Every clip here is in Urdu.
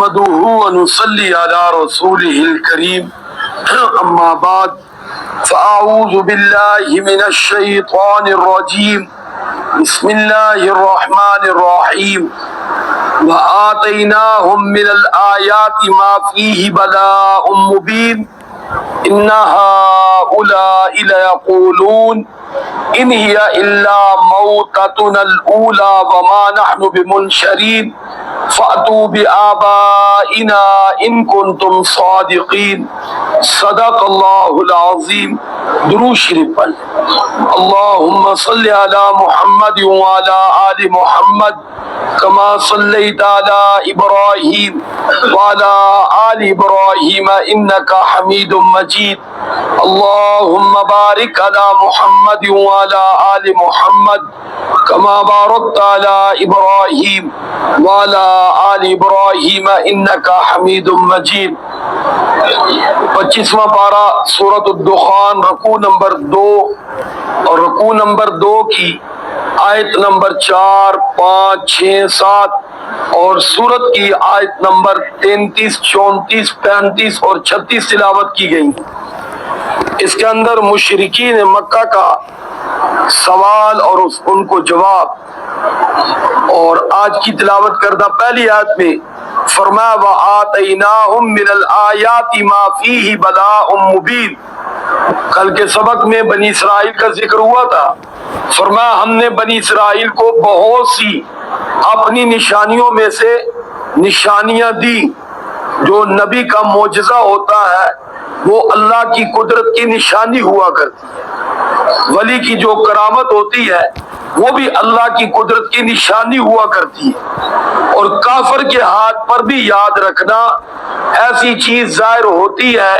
نحمده ونصلي على رسوله الكريم اما بعد فاعوذ بالله من الشيطان الرجيم بسم الله الرحمن الرحيم وآتيناهم من الآيات ما فيه بلاء مبين إن هؤلاء ليقولون إن هي إلا موتتنا الأولى وما نحن بمنشرين فأتوا بآبائنا إن كنتم صادقين صدق الله العظيم. درود شریف پڑھ. اللهم صل على محمد وعلى آل محمد كما صليت على إبراهيم وعلى آل إبراهيم إنك حميد مجيد. اللهم بارك على محمد وعلى آل محمد كما باركت على إبراهيم وعلى آل إبراهيم إنك حميد مجيد. 25واں پارہ سورۃ الدخان رکوع نمبر 2 اور رکوع نمبر 2 کی آیت نمبر 4 5 6 7 اور سورت کی آیت نمبر 33 34 35 اور 36 تلاوت کی گئی. اس کے اندر مشرکین مکہ کا سوال اور ان کو جواب، اور آج کی تلاوت کردہ پہلی آیت میں فرمایا وَآتَيْنَاهُم مِّنَ الْآيَاتِ مَا فِيهِ بَلَاءٌ مُبِينٌ. کل کے سبق میں بنی اسرائیل کا ذکر ہوا تھا. فرمایا ہم نے بنی اسرائیل کو بہت سی اپنی نشانیوں میں سے نشانیاں دی. جو نبی کا معجزہ ہوتا ہے وہ اللہ کی قدرت کی نشانی ہوا کرتی ہے. ولی کی جو کرامت ہوتی ہے وہ بھی اللہ کی قدرت کی نشانی ہوا کرتی ہے. اور کافر کے ہاتھ پر بھی یاد رکھنا ایسی چیز ظاہر ہوتی ہے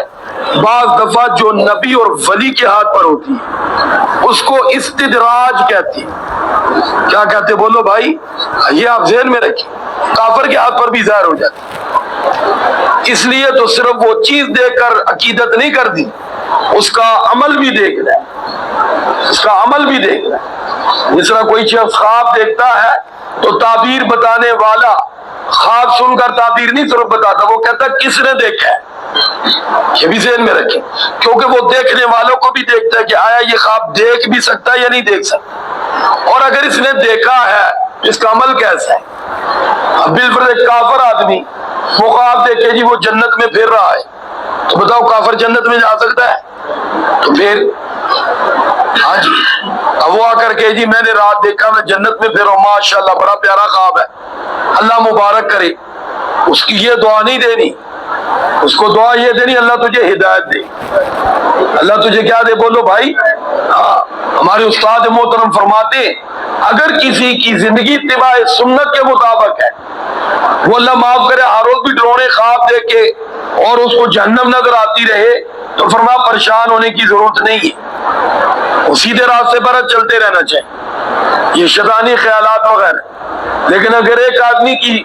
بعض دفعہ جو نبی اور ولی کے ہاتھ پر ہوتی ہے اس کو استدراج کہتی ہے. کیا کہتے بولو بھائی، یہ آپ ذہن میں رکھیں. کافر کے ہاتھ پر بھی ظاہر ہو جاتی ہے. اس لیے تو صرف وہ چیز دیکھ کر عقیدت نہیں کر دی، اس کا عمل بھی دیکھ لے. اس کا عمل بھی دیکھ لے. جس طرح کوئی شخص خواب دیکھتا ہے تو تعبیر بتانے والا خواب سن کر تعبیر نہیں صرف بتاتا، وہ کہتا ہے کس نے دیکھا ہے. یہ بھی ذہن میں رکھیں، کیونکہ وہ دیکھنے والوں کو بھی دیکھتا ہے کہ آیا یہ خواب دیکھ بھی سکتا ہے یا نہیں دیکھ سکتا، اور اگر اس نے دیکھا ہے اس کا عمل کیسا ہے. اب بالفرض ایک کافر آدمی وہ خواب دیکھے جی وہ جنت میں پھر رہا ہے، تو بتاؤ کافر جنت میں جا سکتا ہے؟ تو پھر ہاں جی، اب وہ آ کر کے جی میں نے رات دیکھا میں جنت میں پھر رہا ہوں، ماشاءاللہ بڑا پیارا خواب ہے، اللہ مبارک کرے. اس کی یہ دعا نہیں دینی، اس کو دعا یہ دینی اللہ تجھے ہدایت دے. اللہ تجھے کیا دے بولو بھائی. ہمارے استاد محترم فرماتے اگر کسی کی زندگی اتباع سنت کے مطابق ہے، وہ اللہ معاف کرے ہر روز بھی ڈرونے خواب دیکھ کے اور اس کو جہنم نظر آتی رہے، تو فرمایا پریشان ہونے کی ضرورت نہیں ہے، وہ سیدھے راستے پر چلتے رہنا چاہیے. یہ شیطانی خیالات وغیرہ. لیکن اگر ایک آدمی کی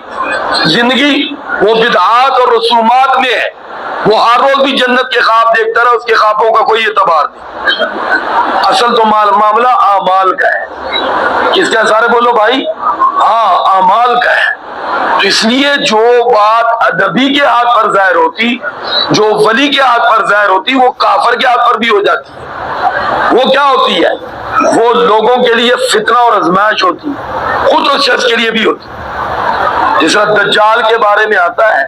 زندگی وہ بدعات اور رسومات میں ہے، وہ ہر روز بھی جنت کے خواب دیکھتا رہا، اس کے خوابوں کا کوئی اعتبار نہیں. اصل تو معاملہ اعمال کا ہے. کس کا سارے بولو بھائی؟ ہاں، اعمال کا ہے. تو اس لیے جو بات نبی کے ہاتھ پر ظاہر ہوتی، جو ولی کے ہاتھ پر ظاہر ہوتی، وہ کافر کے ہاتھ پر بھی ہو جاتی ہے. وہ کیا ہوتی ہے؟ وہ لوگوں کے لیے فتنہ اور آزمائش ہوتی ہے، خود اس شخص کے لیے بھی ہوتی ہے. جس طرح دجال کے بارے میں آتا ہے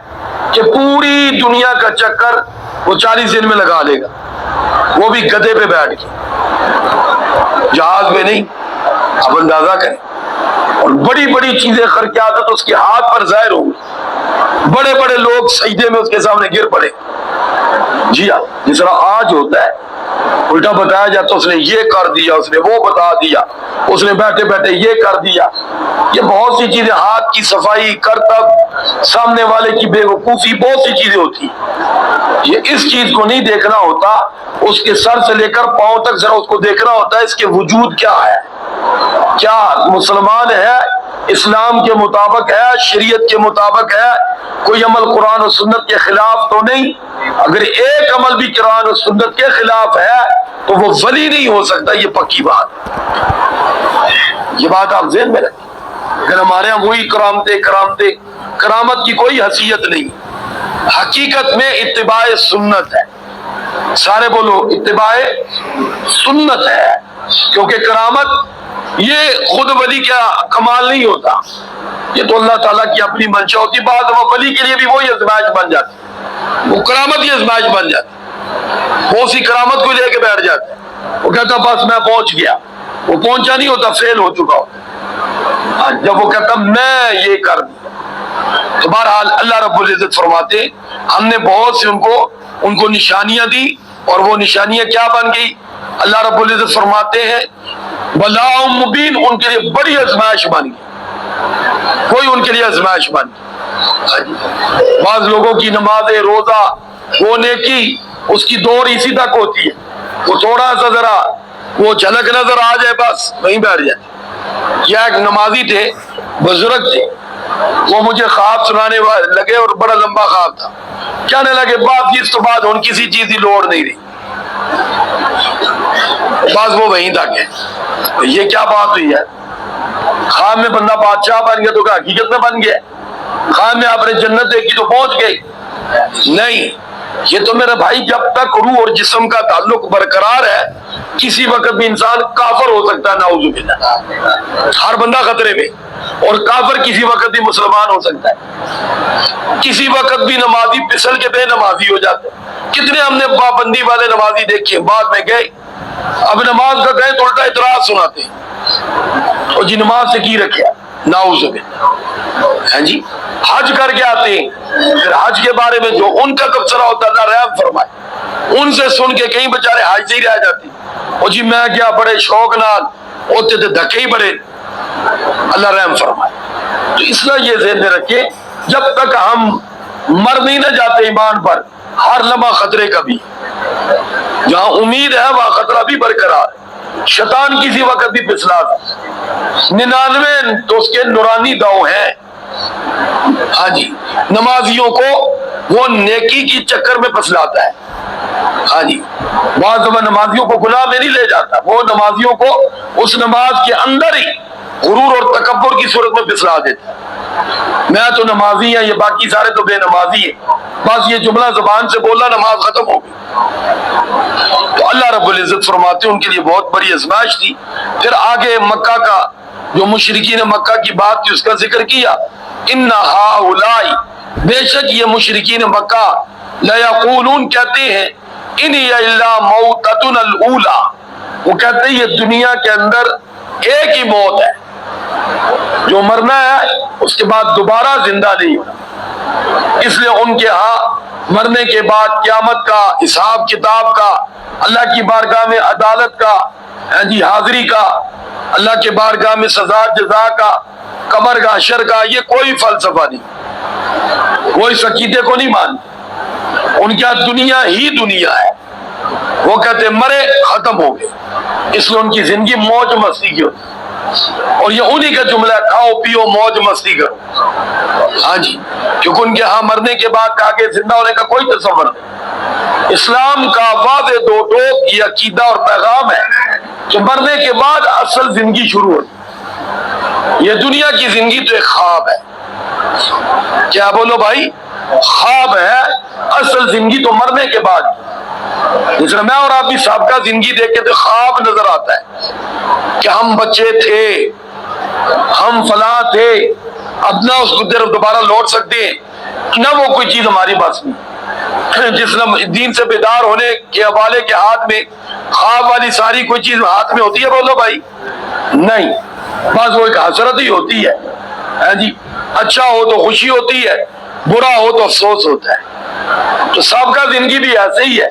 کہ پوری دنیا کا چکر وہ 40 دن میں لگا لے گا، وہ بھی گدھے پہ بیٹھ کے، جہاز میں نہیں. اب اندازہ کریں. اور بڑی بڑی چیزیں خرقیات اس کے ہاتھ پر ظاہر ہوں گی، بڑے بڑے لوگ سجدے میں اس کے سامنے گر پڑے. جی ہاں، جس طرح آج ہوتا ہے الٹا بتایا جاتا اس نے یہ کر دیا، اس نے وہ بتا دیا، اس نے بیٹھے بیٹھے یہ کر دیا. یہ بہت سی چیزیں، ہاتھ کی صفائی، کرتب، سامنے والے کی بے وقوفی، بہت سی چیزیں ہوتی. یہ اس چیز کو نہیں دیکھنا ہوتا، اس کے سر سے لے کر پاؤں تک ذرا اس کو دیکھنا ہوتا ہے اس کے وجود کیا ہے، کیا مسلمان ہے، اسلام کے مطابق ہے، شریعت کے مطابق ہے، کوئی عمل قرآن و سنت کے خلاف تو نہیں. اگر ایک عمل بھی قرآن و سنت کے خلاف ہے تو وہ ولی نہیں ہو سکتا. یہ پکی بات، یہ بات آپ ذہن میں رکھیں. اگر ہمارے یہاں وہی کرامتے کرامت کی کوئی حیثیت نہیں، حقیقت میں اتباع سنت ہے۔ سارے بولو اتباع سنت ہے، کیونکہ کرامت یہ خود ولی کا کمال نہیں ہوتا، یہ تو اللہ تعالیٰ کی اپنی منشا ہوتی۔ بعض دفعہ ولی کے لیے بھی وہی ازمائش بن جاتی، وہ کرامت کی ازمائش بن جاتی، وہ اسی کرامت کو لے کے بیٹھ جاتے، وہ کہتا بس میں پہنچ گیا، وہ پہنچا نہیں ہوتا، فیل ہو چکا ہوتا۔ جب وہ کہتا میں یہ کر دیا، تو بہرحال اللہ رب العزت فرماتے ہم نے بہت سے ان کو نشانیاں دی، اور وہ نشانیاں کیا بن گئی؟ اللہ رب العزت فرماتے ہیں بلاء مبین، ان کے لیے بڑی آزمائش بن گئی، کوئی ان کے لیے آزمائش بن گئی۔ بعض لوگوں کی نماز روزہ وہ نیکی اس کی دور اسی تک ہوتی ہے، وہ تھوڑا سا ذرا وہ جھلک نظر آ جائے بس وہیں بیٹھ جاتے۔ یا ایک نمازی تھے، بزرگ تھے، وہ مجھے خواب سنانے لگے، اور بڑا لمبا خواب تھا، کہنے لگے بات اس تو بعد ان کسی چیز کی لوڑ نہیں رہی، بس وہ وہیں تک ہے۔ یہ کیا بات ہوئی ہے؟ خواب میں بندہ بادشاہ بن گیا تو کیا حقیقت میں بن گیا؟ خواب میں آپ نے جنت دیکھی تو پہنچ گئی؟ نہیں، یہ تو میرے بھائی جب تک روح اور جسم کا تعلق برقرار ہے کسی وقت بھی انسان کافر ہو سکتا ہے، نعوذ باللہ، ہر بندہ خطرے میں، اور کافر کسی وقت بھی مسلمان ہو سکتا ہے، کسی وقت بھی نمازی پھسل کے بے نمازی ہو جاتے۔ کتنے ہم نے پابندی والے نمازی دیکھے، بعد میں گئے اب نماز کا گئے تو الٹا اعتراض سناتے ہیں، اور جی نماز سے کی رکھا، نعوذ باللہ۔ ہاں جی، حج کر کے آتے ہیں، پھر حج کے بارے میں جو ان کا تبصرہ ہوتا ہے اللہ رحم فرمائے، ان سے سن کے کئی بیچارے حج سے ہی رہ جاتے، اور جی میں کیا بڑے شوق نال ہوتے تھے، دھکے ہی بڑے، اللہ رحم فرمائے۔ تو اس لیے یہ ذہن میں رکھے جب تک ہم مر نہیں نہ جاتے ایمان پر، ہر لمحہ خطرے کا بھی، جہاں امید ہے وہاں خطرہ بھی برقرار ہے، شیطان کسی وقت بھی پھسلا تھا، 99 تو اس کے نورانی داؤ ہیں۔ ہاں جی، نمازیوں کو وہ نیکی کی چکر میں پھسلاتا ہے۔ ہاں جی، بعض دفعہ نمازیوں کو گناہ میں نہیں لے جاتا، وہ نمازیوں کو اس نماز کے اندر ہی غرور اور تکبر کی صورت میں پھسلا دیتا ہے۔ میں تو نمازی ہیں، یہ باقی سارے تو بے نمازی ہیں، بس یہ جملہ زبان سے بولا نماز ختم ہو گئی۔ تو اللہ رب العزت فرماتے ہیں ان کے لیے بہت بڑی آزمائش تھی۔ پھر آگے مکہ کا جو مشرکین مکہ کی بات تھی اس کا ذکر کیا، ان ہؤلاء، بے شک یہ مشرکین مکہ، لیقولون کہتے ہیں، ان ہی الا موتتنا الاولی، وہ کہتے ہیں یہ دنیا کے اندر ایک ہی موت ہے، جو مرنا ہے اس کے بعد دوبارہ زندہ نہیں ہونا۔ اس لیے ان کے ہاں مرنے کے بعد قیامت کا، حساب کتاب کا، اللہ کی بارگاہ میں عدالت کا، جی حاضری کا، اللہ کے بارگاہ میں سزا جزا کا، قبر کا، حشر کا، یہ کوئی فلسفہ نہیں، وہ اس عقیدے کو نہیں مانتے، ان کیا دنیا ہی دنیا ہے، وہ کہتے مرے ختم ہو گئے، اس لیے ان کی زندگی موج مستی کی ہوتی، اور یہ انہی کا جملہ ہے کھاؤ پیو موج مستی کرو۔ ہاں جی، کیونکہ ان کے ہاں مرنے کے بعد آگے زندہ ہونے کا کوئی تصور نہیں۔ اسلام کا واضح دو ٹوک یہ عقیدہ اور پیغام ہے کہ مرنے کے بعد اصل زندگی شروع ہوتی، یہ دنیا کی زندگی تو ایک خواب ہے، کیا بولو بھائی، خواب ہے، اصل زندگی تو مرنے کے بعد۔ جس طرح میں اور آپ بھی سابقہ زندگی دیکھ کے تو خواب نظر آتا ہے کہ ہم بچے تھے، ہم فلاں تھے، اب نہ اس کو دوبارہ لوٹ سکتے ہیں، نہ وہ کوئی چیز ہماری بس میں، جس نے دین سے بیدار ہونے کے حوالے کے ہاتھ میں خواب والی ساری کوئی چیز ہاتھ میں ہوتی ہے، بولو بھائی نہیں، بس وہ ایک حسرت ہی ہوتی ہے۔ جی اچھا ہو تو خوشی ہوتی ہے، برا ہو تو افسوس ہوتا ہے۔ تو سابقہ زندگی بھی ایسے ہی ہے،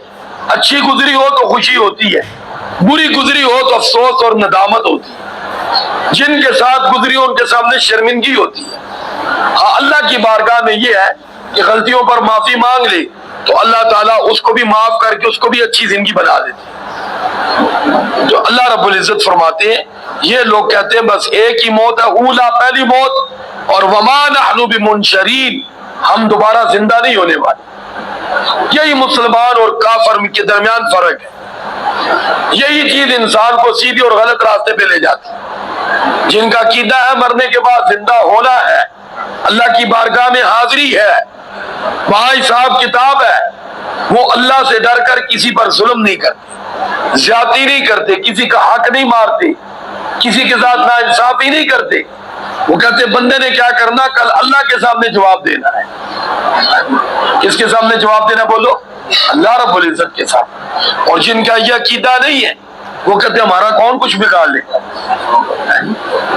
اچھی گزری ہو تو خوشی ہوتی ہے، بری گزری ہو تو افسوس اور ندامت ہوتی ہے، جن کے ساتھ گزری ہو ان کے سامنے شرمندگی ہوتی ہے۔ ہاں اللہ کی بارگاہ میں یہ ہے کہ غلطیوں پر معافی مانگ لے تو اللہ تعالیٰ اس کو بھی معاف کر کے اس کو بھی اچھی زندگی بنا دیتے ہیں۔ تو اللہ رب العزت فرماتے ہیں یہ لوگ کہتے ہیں بس ایک ہی موت ہے، اولا پہلی موت، اور وما نحن بمنشرین، ہم دوبارہ زندہ نہیں ہونے والے۔ یہی مسلمان اور کافر کے درمیان فرق ہے، یہی چیز انسان کو سیدھی اور غلط راستے پہ لے جاتی ہے۔ جن کا عقیدہ ہے مرنے کے بعد زندہ ہونا ہے، اللہ کی بارگاہ میں حاضری ہے، وہاں حساب کتاب ہے، وہ اللہ سے ڈر کر کسی پر ظلم نہیں کرتے، زیادتی نہیں کرتے، کسی کا حق نہیں مارتے، کسی کے ساتھ ناانصافی نہیں کرتے۔ وہ کہتے بندے نے کیا کرنا، کل اللہ کے سامنے جواب دینا ہے۔ کس کے سامنے جواب دینا بولو؟ اللہ رب العزت کے سامنے۔ اور جن کا یہ عقیدہ نہیں ہے وہ کہتے ہمارا کون کچھ بگاڑ لے گا۔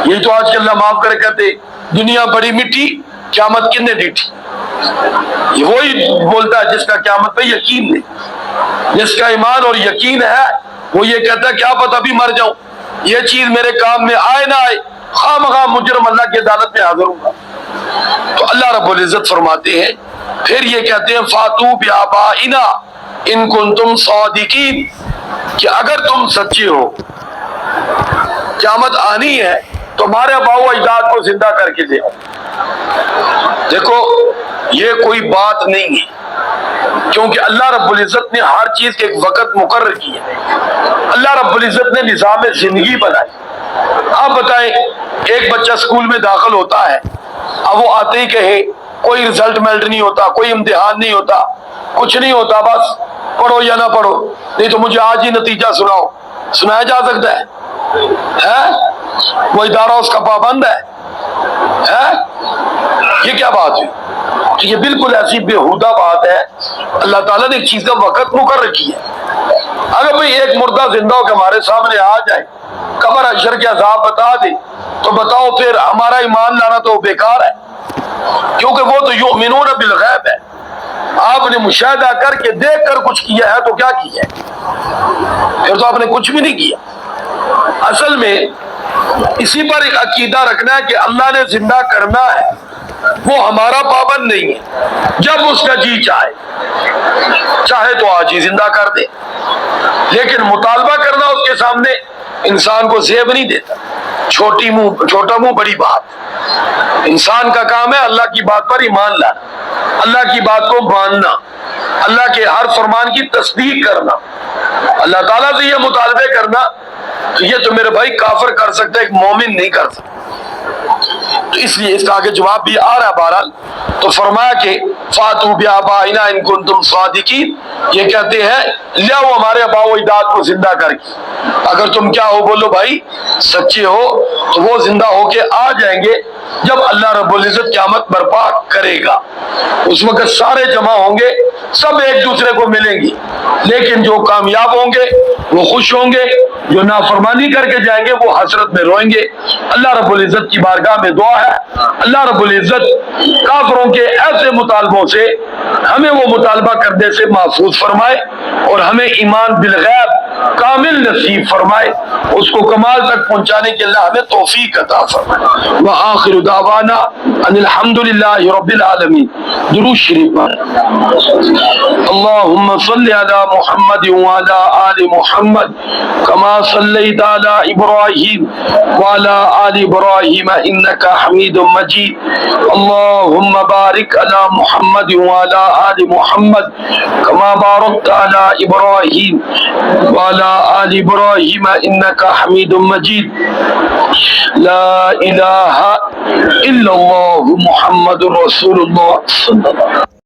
یہ تو آج کل اللہ معاف کرے کہتے دنیا بڑی میٹھی، قیامت کتنے ڈیٹھی۔ یہ وہی بولتا ہے جس کا قیامت پہ یقین نہیں، جس کا ایمان اور یقین ہے وہ یہ کہتا ہے کیا پتہ بھی مر جاؤں، یہ چیز میرے کام میں آئے نہ آئے، خواہ مخواہ مجرم اللہ کی عدالت میں حاضر ہوں گا۔ تو اللہ رب العزت فرماتے ہیں، پھر یہ کہتے ہیں فاتو بآبائنا ان کنتم صادقین، کہ اگر تم سچے ہو قیامت آنی ہے تو ہمارے آباء و اجداد کو زندہ کر کے دے۔ دیکھو یہ کوئی بات نہیں ہے، کیونکہ اللہ رب العزت نے ہر چیز کے ایک وقت مقرر کیا ہے۔ اللہ رب العزت نے نظام زندگی بنائی۔ آپ بتائیں ایک بچہ اسکول میں داخل ہوتا ہے، اب وہ آتے ہی کہے کوئی رزلٹ میلٹ نہیں ہوتا، کوئی امتحان نہیں ہوتا، کچھ نہیں ہوتا، بس پڑھو یا نہ پڑھو، نہیں تو مجھے آج ہی نتیجہ سناؤ، سنایا جا سکتا ہے؟ وہ ادارہ اس کا پابند ہے؟ یہ کیا بات ہے؟ یہ بالکل ایسی بےہودہ بات ہے۔ اللہ تعالیٰ نے ایک چیز کا وقت مقرر کیا ہے۔ اگر بھئی ایک مردہ زندہ ہو کے ہمارے سامنے آ جائے، قبر حشر کے عذاب بتا دے، تو بتاؤ پھر ہمارا ایمان لانا تو بیکار ہے، کیونکہ وہ تو یؤمنون بالغیب ہے۔ آپ نے مشاہدہ کر کے دیکھ کر کچھ کیا ہے تو کیا کیا ہے؟ پھر تو آپ نے کچھ بھی نہیں کیا۔ اصل میں اسی پر ایک عقیدہ رکھنا ہے کہ اللہ نے زندہ کرنا ہے، وہ ہمارا پابند نہیں ہے، جب اس کا جی چاہے تو آج ہی زندہ کر دے، لیکن مطالبہ کرنا اس کے سامنے انسان کو زیب نہیں دیتا۔ چھوٹا منہ بڑی بات۔ انسان کا کام ہے اللہ کی بات پر ایمان لانا، اللہ کی بات کو ماننا، اللہ کے ہر فرمان کی تصدیق کرنا۔ اللہ تعالیٰ سے یہ مطالبے کرنا کہ یہ تو میرے بھائی کافر کر سکتا ہے، ایک مومن نہیں کر سکتا۔ تو اس لیے اس کا آگے جواب بھی آ رہا ہے بہرحال۔ تو فرمایا کہ فاتو بآبائنا ان کنتم صادقین، یہ کہتے ہیں لیاؤ ہمارے آباء و اجداد کو زندہ کر کے۔ اگر تم کیا ہو بولو بھائی سچے ہو تو وہ زندہ ہو کے آ جائیں گے جب اللہ رب العزت قیامت برپا کرے گا۔ اس وقت سارے جمع ہوں گے، سب ایک دوسرے کو ملیں گے، لیکن جو کامیاب ہوں گے وہ خوش ہوں گے، جو نافرمانی کر کے جائیں گے وہ حسرت میں روئیں گے۔ اللہ رب العزت کی بارگاہ میں دعا ہے اللہ رب العزت کافروں کے ایسے مطالبوں سے ہمیں وہ مطالبہ کرنے سے محفوظ فرمائے اور ہمیں ایمان بالغیب کامل نصیب فرمائے، اس کو کمال تک پہنچانے کے اللہ ہمیں توفیق عطا فرمائے۔ وآخر دعوانا ان الحمدللہ رب العالمین۔ درود شریف اللہم صلی علی محمد وعلی آل محمد کما صلیت علی ابراہیم وعلی آل ابراہیم انک حمید مجید۔ اللہم بارک علی محمد وعلی آل محمد کما بارکت علی ابراہیم وعلی آل ابراہیم انک حمید مجید۔ لا الہ الا اللہ محمد رسول اللہ صلی اللہ علیہ وسلم۔